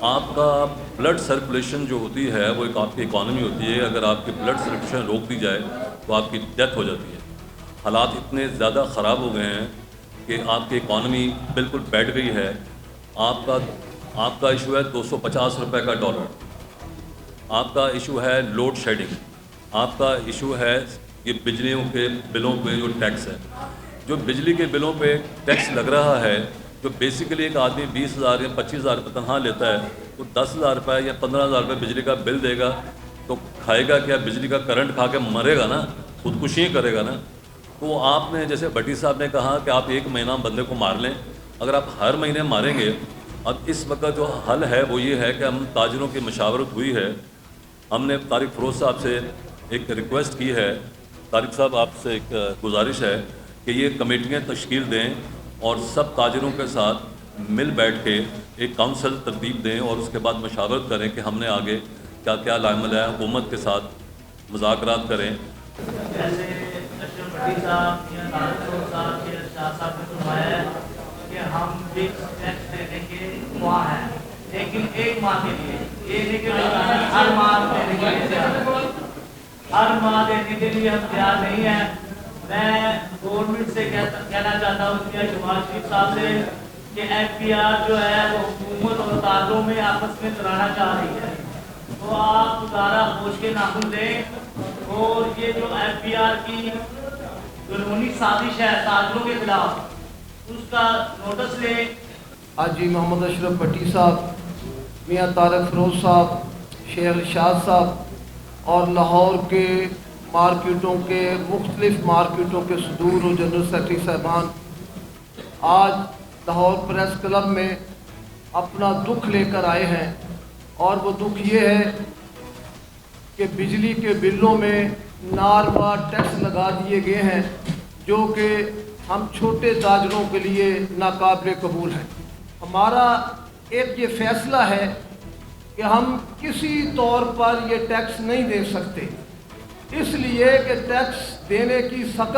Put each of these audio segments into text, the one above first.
آپ کا blood circulation جو ہوتی ہے وہ ایک آپ کی اکانومی ہوتی ہے. اگر آپ کی بلڈ سرکولیشن روک دی جائے تو آپ کی ڈیتھ ہو جاتی ہے. حالات اتنے زیادہ خراب ہو گئے ہیں کہ آپ کی اکانومی بالکل بیٹھ گئی ہے. آپ کا ایشو ہے 250 روپے کا ڈالر. آپ کا ایشو ہے لوڈ شیڈنگ. آپ کا ایشو ہے یہ بجلیوں کے بلوں پہ جو ٹیکس ہے. جو بجلی کے بلوں پہ ٹیکس لگ رہا ہے, جو بیسیکلی ایک آدمی 20,000 یا 25,000 روپے تنخواہ لیتا ہے, تو 10,000 روپے یا 15,000 روپے بجلی کا بل دے گا تو کھائے گا کیا؟ بجلی کا کرنٹ کھا کے مرے گا نا, خودکشی کرے گا نا. تو آپ نے جیسے بھٹی صاحب نے کہا کہ آپ ایک مہینہ بندے کو مار لیں. اگر آپ ہر مہینے ماریں گے, اب اس وقت جو حل ہے وہ یہ ہے کہ ہم تاجروں کی مشاورت ہوئی ہے. ہم نے طارق فیروز صاحب سے ایک ریکویسٹ کی ہے. طارق صاحب آپ سے ایک گزارش ہے کہ یہ کمیٹیاں تشکیل دیں اور سب تاجروں کے ساتھ مل بیٹھ کے ایک کونسل ترتیب دیں اور اس کے بعد مشاورت کریں کہ ہم نے آگے کیا کیا لائحہ ہے. حکومت کے ساتھ مذاکرات کریں. جیسے بھٹی صاحب یا طارق فیروز صاحب یا شاہ صاحب نے فرمایا ہے کہ ہم فکس ٹیکس دینے کے خواہ ہیں, لیکن ایک ماہ کے لیے, یہ نہیں کہ ہر ماہ دینے کے لیے ہر ماہ دینے کے لیے ہم تیار نہیں ہیں. میں گورنمنٹ سے کہنا چاہتا ہوں کہ شمال شریف صاحب سے کہ ایف پی آر جو ہے وہ حکومت اور تاجروں میں آپس میں چلانا چاہ رہی ہے, تو آپ دوبارہ ہوش کے ناخن دیں اور یہ جو ایف پی آر کی قانونی سازش ہے تاجروں کے خلاف, اس کا نوٹس لیں. حاجی محمد اشرف بھٹی صاحب, میاں طارق فیروز صاحب, شیخ ارشاد صاحب اور لاہور کے مارکیٹوں کے مختلف مارکیٹوں کے صدور و جنرل سیکرٹری صاحبان آج لاہور پریس کلب میں اپنا دکھ لے کر آئے ہیں. اور وہ دکھ یہ ہے کہ بجلی کے بلوں میں ناروا ٹیکس لگا دیے گئے ہیں جو کہ ہم چھوٹے تاجروں کے لیے ناقابل قبول ہیں. ہمارا ایک یہ فیصلہ ہے کہ ہم کسی طور پر یہ ٹیکس نہیں دے سکتے, اس لیے کہ ٹیکس دینے کی سخت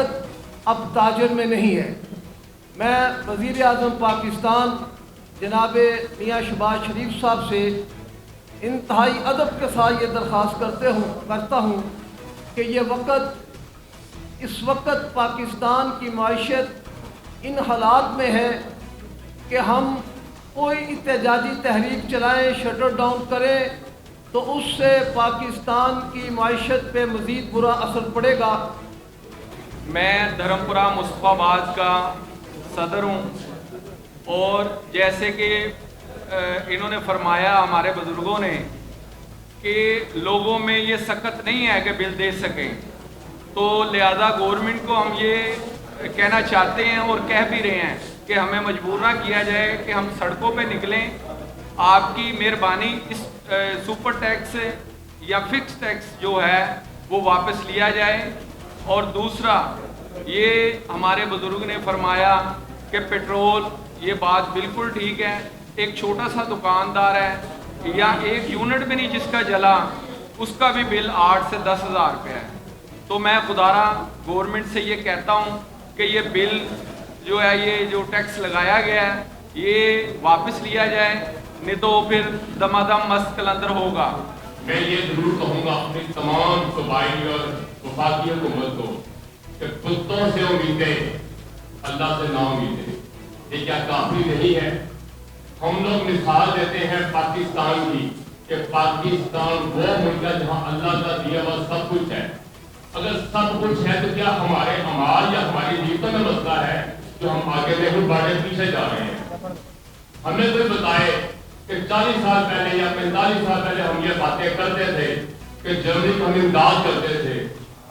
اب تاجر میں نہیں ہے. میں وزیر اعظم پاکستان جناب میاں شہباز شریف صاحب سے انتہائی ادب کے ساتھ یہ درخواست کرتا ہوں کہ یہ اس وقت پاکستان کی معیشت ان حالات میں ہے کہ ہم کوئی احتجاجی تحریک چلائیں, شٹر ڈاؤن کریں تو اس سے پاکستان کی معیشت پہ مزید برا اثر پڑے گا. میں دھرمپورہ مصطفی آباد کا صدر ہوں, اور جیسے کہ انہوں نے فرمایا ہمارے بزرگوں نے کہ لوگوں میں یہ سخت نہیں ہے کہ بل دے سکیں, تو لہذا گورنمنٹ کو ہم یہ کہنا چاہتے ہیں اور کہہ بھی رہے ہیں کہ ہمیں مجبور نہ کیا جائے کہ ہم سڑکوں پہ نکلیں. آپ کی مہربانی اس سپر ٹیکس یا فکس ٹیکس جو ہے وہ واپس لیا جائے. اور دوسرا, یہ ہمارے بزرگ نے فرمایا کہ پیٹرول, یہ بات بالکل ٹھیک ہے. ایک چھوٹا سا دکاندار ہے یا ایک یونٹ بھی نہیں جس کا جلا, اس کا بھی بل 8 سے 10,000 روپے ہے. تو میں خدارا گورنمنٹ سے یہ کہتا ہوں کہ یہ بل جو ہے, یہ جو ٹیکس لگایا گیا ہے, یہ واپس لیا جائے, نہیں تو پھر دمادم مست کلندر ہوگا. میں یہ ضرور کہوں گا اپنی تمام صوبائی اور وفاقی حکومت کو کہ کتوں سے امیدیں, اللہ سے نا امیدیں. یہ کیا کافی نہیں ہے؟ ہم لوگ مثال دیتے ہیں پاکستان کی کہ پاکستان وہ ملک ہے جہاں اللہ کا دیا ہوا سب کچھ ہے. اگر سب کچھ ہے تو کیا ہمارے اعمال یا ہماری نیتوں میں مسئلہ ہے جو ہم آگے نہیں بڑھے پیچھے جا رہے ہیں؟ ہمیں کوئی بتائے کہ 40 سال پہلے یا 45 سال پہلے ہم یہ باتیں کرتے تھے کہ جرمنی کو ہم امداد کرتے تھے,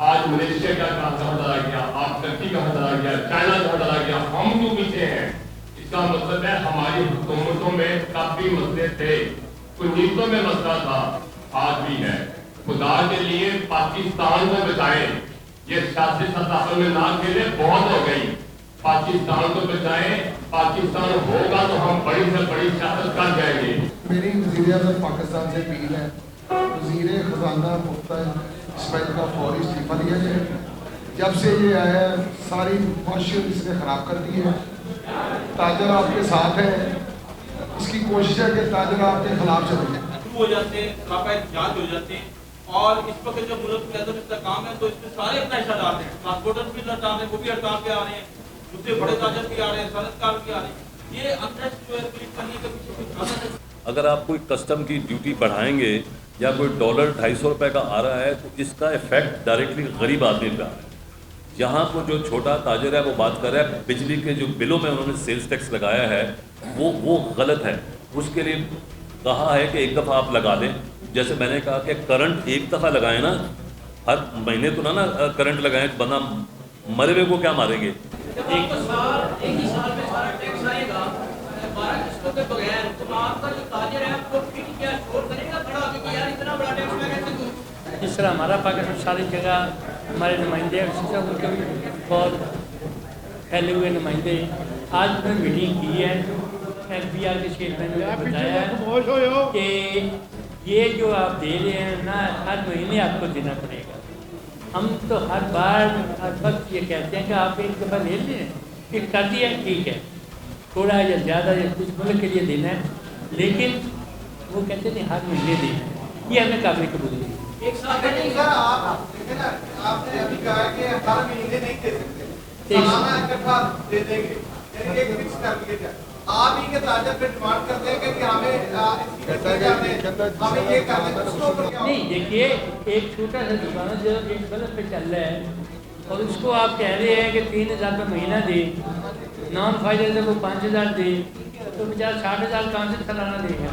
آج ملیشیا کا کہاں چلا گیا, آپ ترکی کہاں چلا گیا, چائنا کہاں چلا گیا, ہم کیوں پیچھے ہیں؟ اس کا مطلب ہے ہماری حکومتوں میں کافی مسئلے تھے, کوئی نیتوں میں مسئلہ تھا, آج بھی ہے. خدا کے لیے پاکستان کو بچائیں, یہ سیاسی سطح میں نہ کھیلے, بہت ہو گئی. پاکستان کو بچائیں, پاکستان ہوگا تو ہم بڑی سے بڑی سیاست کر جائیں گے. میری وزیر اعظم پاکستان سے اپیل ہے, وزیر خزانہ مفتی اسماعیل کا فوری استعفیٰ دیا جائے. جب سے یہ آیا ہے ساری معیشت اس نے خراب کر دی ہے. تاجر آپ کے ساتھ ہیں, اس کی کوشش ہے کہ تاجر آپ کے خلاف چلے جائیں. شروع ہو جاتے ہیں, سراپا احتجاج ہو جاتے ہیں, اور اس وقت جب ملک کے اندر استحکام ہے تو اس میں سارے اپنا حصہ ڈال رہے ہیں. ٹرانسپورٹر بھی ہڑتال ہیں, وہ بھی ہڑتال پہ آ رہے ہیں, دوسرے بڑے تاجر بھی آ رہے ہیں, صنعت کار بھی آ رہے ہیں. یہ انٹرسٹ جو ہے پولیس کرنے کے پیچھے کوئی خاصا ہے. اگر آپ کوئی کسٹم کی ڈیوٹی بڑھائیں گے یا کوئی ڈالر 250 روپے کا آ رہا ہے تو اس کا ایفیکٹ ڈائریکٹلی غریب آدمی پہ آ رہا ہے. یہاں کو جو چھوٹا تاجر ہے وہ بات کر رہا ہے بجلی کے جو بلوں میں انہوں نے سیلز ٹیکس لگایا ہے وہ غلط ہے. اس کے لیے کہا ہے کہ ایک دفعہ آپ لگا دیں. جیسے میں نے کہا کہ کرنٹ ایک دفعہ لگائیں نا, ہر مہینے تو نہ کرنٹ لگائیں, بندہ مرے ہوئے کو کیا ماریں گے. جب آپ کا ایک ہی سال میں سارا ٹیکس آئے گا 12 قسطوں کے بغیر, تو آپ کا جو تاجر ہے آپ کو کیا چھوڑ کرے گا کھڑا کہ یار اتنا بڑا ٹیکس میں کیسے دوں. جس طرح ہمارا پاکستان ساری جگہ ہمارے نمائندے ہیں, اسی طرح ان کے بھی بہت پھیلے ہوئے نمائندے ہیں. آج انہوں نے میٹنگ کی ہے, FBR کے چیئرمین نے بتایا ہے کہ یہ جو آپ دے رہے ہیں نا ہر مہینے آپ کو دینا پڑے گا. ہم تو ہر بار ہر وقت یہ کہتے ہیں کہ آپ ایک دفعہ لے لیں, پھر کر دیا ٹھیک ہے, تھوڑا یا زیادہ یا کچھ ملک کے لیے دینا ہے, لیکن وہ کہتے ہیں ہر مہینے دینا ہے. یہ ہمیں قابل قبول نہیں. ایک سال میں نہیں سر, آپ نے ابھی کہا کہ ہر مہینے نہیں دے سکتے, سالانہ اکٹھا دے دیں گے, یعنی ایک فکس کر دیا جائے. آپ ہی کے تاجر پہ ڈیمانڈ کرتے ہیں کہ ہمیں یہ کرنا نہیں. دیکھیے ایک چھوٹا سا دکان جو ایک بلب پہ چل رہا ہے اور اس کو آپ کہہ رہے ہیں کہ 3000 روپے مہینہ دے, نان فائدہ سے وہ 5000 دے, تو بیچارہ 60,000 کہاں سے سالانہ دے گا.